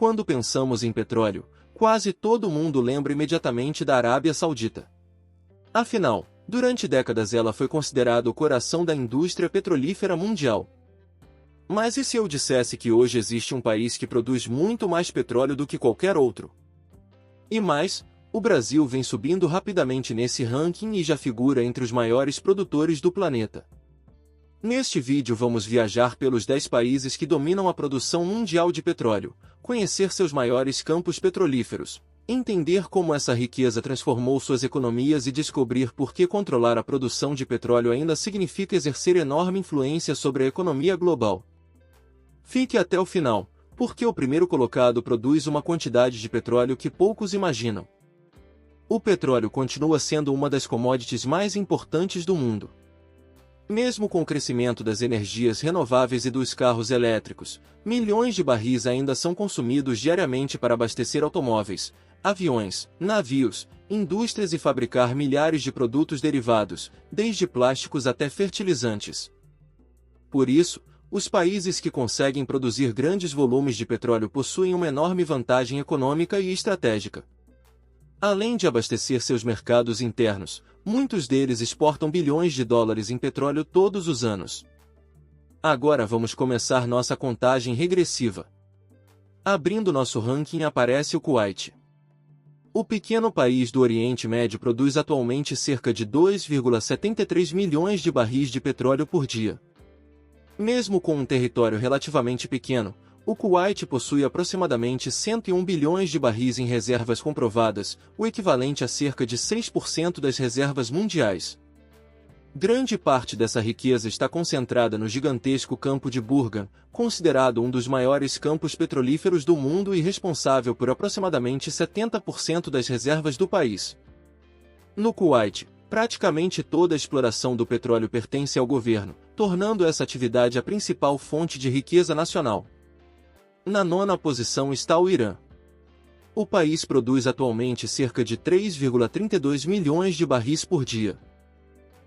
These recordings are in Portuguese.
Quando pensamos em petróleo, quase todo mundo lembra imediatamente da Arábia Saudita. Afinal, durante décadas ela foi considerada o coração da indústria petrolífera mundial. Mas e se eu dissesse que hoje existe um país que produz muito mais petróleo do que qualquer outro? E mais, o Brasil vem subindo rapidamente nesse ranking e já figura entre os maiores produtores do planeta. Neste vídeo vamos viajar pelos 10 países que dominam a produção mundial de petróleo, conhecer seus maiores campos petrolíferos, entender como essa riqueza transformou suas economias e descobrir por que controlar a produção de petróleo ainda significa exercer enorme influência sobre a economia global. Fique até o final, porque o primeiro colocado produz uma quantidade de petróleo que poucos imaginam. O petróleo continua sendo uma das commodities mais importantes do mundo. Mesmo com o crescimento das energias renováveis e dos carros elétricos, milhões de barris ainda são consumidos diariamente para abastecer automóveis, aviões, navios, indústrias e fabricar milhares de produtos derivados, desde plásticos até fertilizantes. Por isso, os países que conseguem produzir grandes volumes de petróleo possuem uma enorme vantagem econômica e estratégica. Além de abastecer seus mercados internos, muitos deles exportam bilhões de dólares em petróleo todos os anos. Agora vamos começar nossa contagem regressiva. Abrindo nosso ranking aparece o Kuwait. O pequeno país do Oriente Médio produz atualmente cerca de 2,73 milhões de barris de petróleo por dia. Mesmo com um território relativamente pequeno, o Kuwait possui aproximadamente 101 bilhões de barris em reservas comprovadas, o equivalente a cerca de 6% das reservas mundiais. Grande parte dessa riqueza está concentrada no gigantesco campo de Burgan, considerado um dos maiores campos petrolíferos do mundo e responsável por aproximadamente 70% das reservas do país. No Kuwait, praticamente toda a exploração do petróleo pertence ao governo, tornando essa atividade a principal fonte de riqueza nacional. Na nona posição está o Irã. O país produz atualmente cerca de 3,32 milhões de barris por dia.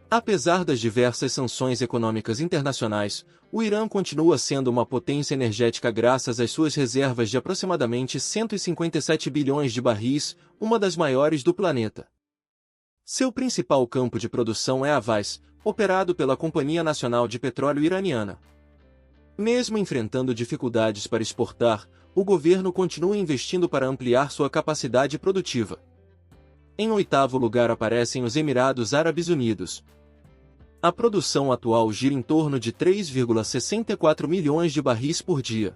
Apesar das diversas sanções econômicas internacionais, o Irã continua sendo uma potência energética graças às suas reservas de aproximadamente 157 bilhões de barris, uma das maiores do planeta. Seu principal campo de produção é Avaz, operado pela Companhia Nacional de Petróleo Iraniana. Mesmo enfrentando dificuldades para exportar, o governo continua investindo para ampliar sua capacidade produtiva. Em oitavo lugar aparecem os Emirados Árabes Unidos. A produção atual gira em torno de 3,64 milhões de barris por dia.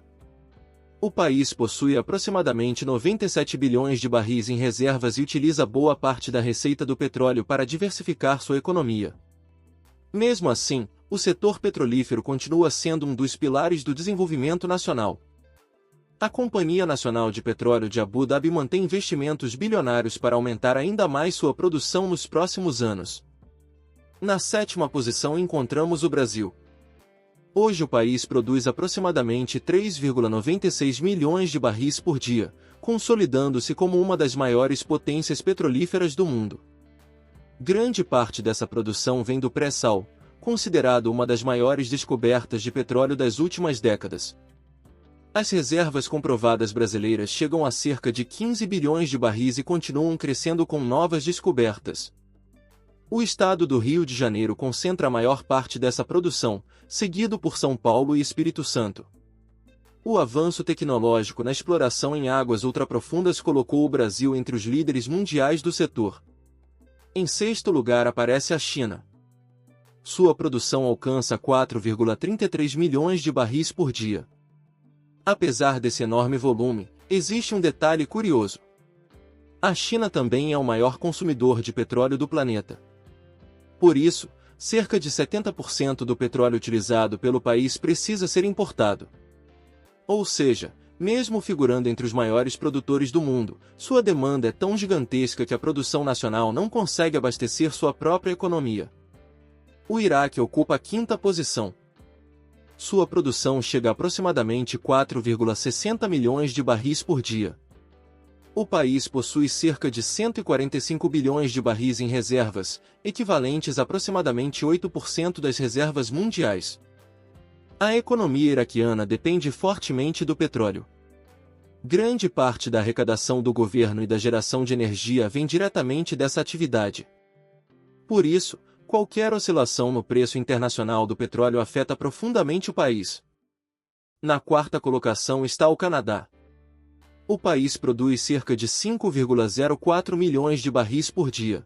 O país possui aproximadamente 97 bilhões de barris em reservas e utiliza boa parte da receita do petróleo para diversificar sua economia. Mesmo assim, o setor petrolífero continua sendo um dos pilares do desenvolvimento nacional. A Companhia Nacional de Petróleo de Abu Dhabi mantém investimentos bilionários para aumentar ainda mais sua produção nos próximos anos. Na sétima posição encontramos o Brasil. Hoje o país produz aproximadamente 3,96 milhões de barris por dia, consolidando-se como uma das maiores potências petrolíferas do mundo. Grande parte dessa produção vem do pré-sal, considerado uma das maiores descobertas de petróleo das últimas décadas. As reservas comprovadas brasileiras chegam a cerca de 15 bilhões de barris e continuam crescendo com novas descobertas. O estado do Rio de Janeiro concentra a maior parte dessa produção, seguido por São Paulo e Espírito Santo. O avanço tecnológico na exploração em águas ultraprofundas colocou o Brasil entre os líderes mundiais do setor. Em sexto lugar aparece a China. Sua produção alcança 4,33 milhões de barris por dia. Apesar desse enorme volume, existe um detalhe curioso. A China também é o maior consumidor de petróleo do planeta. Por isso, cerca de 70% do petróleo utilizado pelo país precisa ser importado. Ou seja, mesmo figurando entre os maiores produtores do mundo, sua demanda é tão gigantesca que a produção nacional não consegue abastecer sua própria economia. O Iraque ocupa a quinta posição. Sua produção chega a aproximadamente 4,60 milhões de barris por dia. O país possui cerca de 145 bilhões de barris em reservas, equivalentes a aproximadamente 8% das reservas mundiais. A economia iraquiana depende fortemente do petróleo. Grande parte da arrecadação do governo e da geração de energia vem diretamente dessa atividade. Por isso, qualquer oscilação no preço internacional do petróleo afeta profundamente o país. Na quarta colocação está o Canadá. O país produz cerca de 5,04 milhões de barris por dia.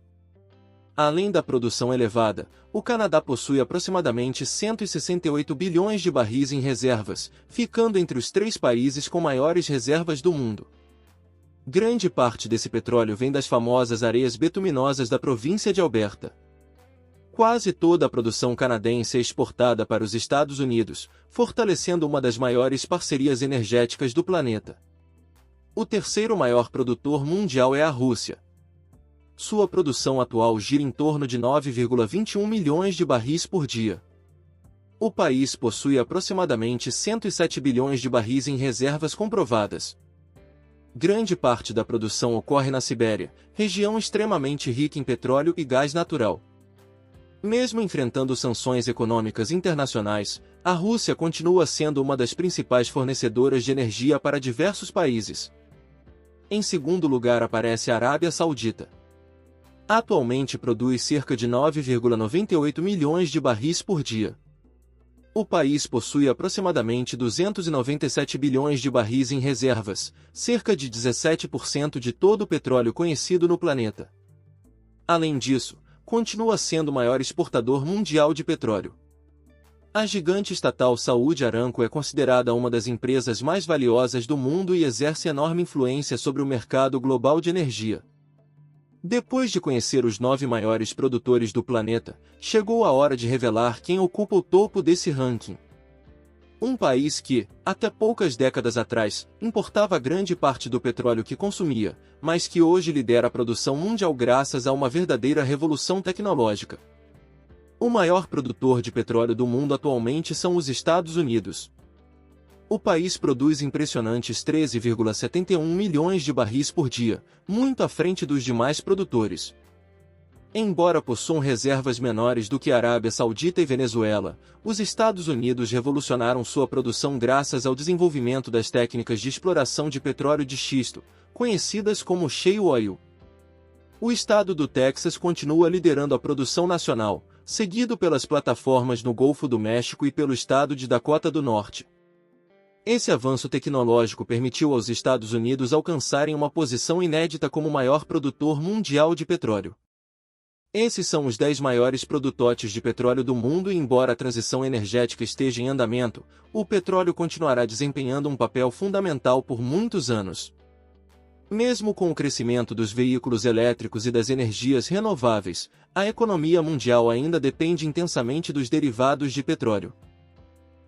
Além da produção elevada, o Canadá possui aproximadamente 168 bilhões de barris em reservas, ficando entre os 3 países com maiores reservas do mundo. Grande parte desse petróleo vem das famosas areias betuminosas da província de Alberta. Quase toda a produção canadense é exportada para os Estados Unidos, fortalecendo uma das maiores parcerias energéticas do planeta. O terceiro maior produtor mundial é a Rússia. Sua produção atual gira em torno de 9,21 milhões de barris por dia. O país possui aproximadamente 107 bilhões de barris em reservas comprovadas. Grande parte da produção ocorre na Sibéria, região extremamente rica em petróleo e gás natural. Mesmo enfrentando sanções econômicas internacionais, a Rússia continua sendo uma das principais fornecedoras de energia para diversos países. Em segundo lugar aparece a Arábia Saudita. Atualmente produz cerca de 9,98 milhões de barris por dia. O país possui aproximadamente 297 bilhões de barris em reservas, cerca de 17% de todo o petróleo conhecido no planeta. Além disso, continua sendo o maior exportador mundial de petróleo. A gigante estatal Saudi Aramco é considerada uma das empresas mais valiosas do mundo e exerce enorme influência sobre o mercado global de energia. Depois de conhecer os 9 maiores produtores do planeta, chegou a hora de revelar quem ocupa o topo desse ranking. Um país que, até poucas décadas atrás, importava grande parte do petróleo que consumia, mas que hoje lidera a produção mundial graças a uma verdadeira revolução tecnológica. O maior produtor de petróleo do mundo atualmente são os Estados Unidos. O país produz impressionantes 13,71 milhões de barris por dia, muito à frente dos demais produtores. Embora possuam reservas menores do que a Arábia Saudita e Venezuela, os Estados Unidos revolucionaram sua produção graças ao desenvolvimento das técnicas de exploração de petróleo de xisto, conhecidas como shale oil. O estado do Texas continua liderando a produção nacional, seguido pelas plataformas no Golfo do México e pelo estado de Dakota do Norte. Esse avanço tecnológico permitiu aos Estados Unidos alcançarem uma posição inédita como o maior produtor mundial de petróleo. Esses são os 10 maiores produtores de petróleo do mundo e embora a transição energética esteja em andamento, o petróleo continuará desempenhando um papel fundamental por muitos anos. Mesmo com o crescimento dos veículos elétricos e das energias renováveis, a economia mundial ainda depende intensamente dos derivados de petróleo.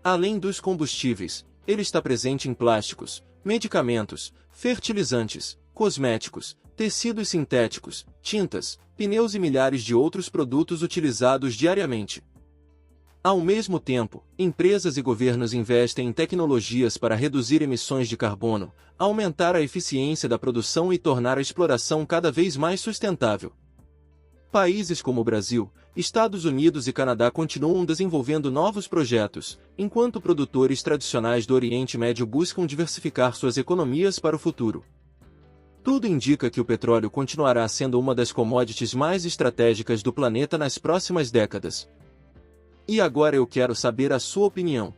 Além dos combustíveis, ele está presente em plásticos, medicamentos, fertilizantes, cosméticos, tecidos sintéticos, tintas, pneus e milhares de outros produtos utilizados diariamente. Ao mesmo tempo, empresas e governos investem em tecnologias para reduzir emissões de carbono, aumentar a eficiência da produção e tornar a exploração cada vez mais sustentável. Países como o Brasil, Estados Unidos e Canadá continuam desenvolvendo novos projetos, enquanto produtores tradicionais do Oriente Médio buscam diversificar suas economias para o futuro. Tudo indica que o petróleo continuará sendo uma das commodities mais estratégicas do planeta nas próximas décadas. E agora eu quero saber a sua opinião.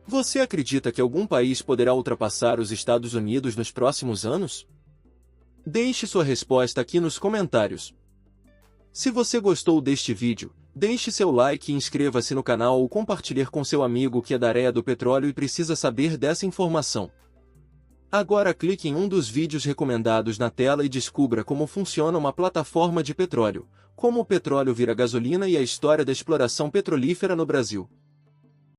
Você acredita que algum país poderá ultrapassar os Estados Unidos nos próximos anos? Deixe sua resposta aqui nos comentários. Se você gostou deste vídeo, deixe seu like e inscreva-se no canal ou compartilhe com seu amigo que é da área do petróleo e precisa saber dessa informação. Agora clique em um dos vídeos recomendados na tela e descubra como funciona uma plataforma de petróleo, como o petróleo vira gasolina e a história da exploração petrolífera no Brasil.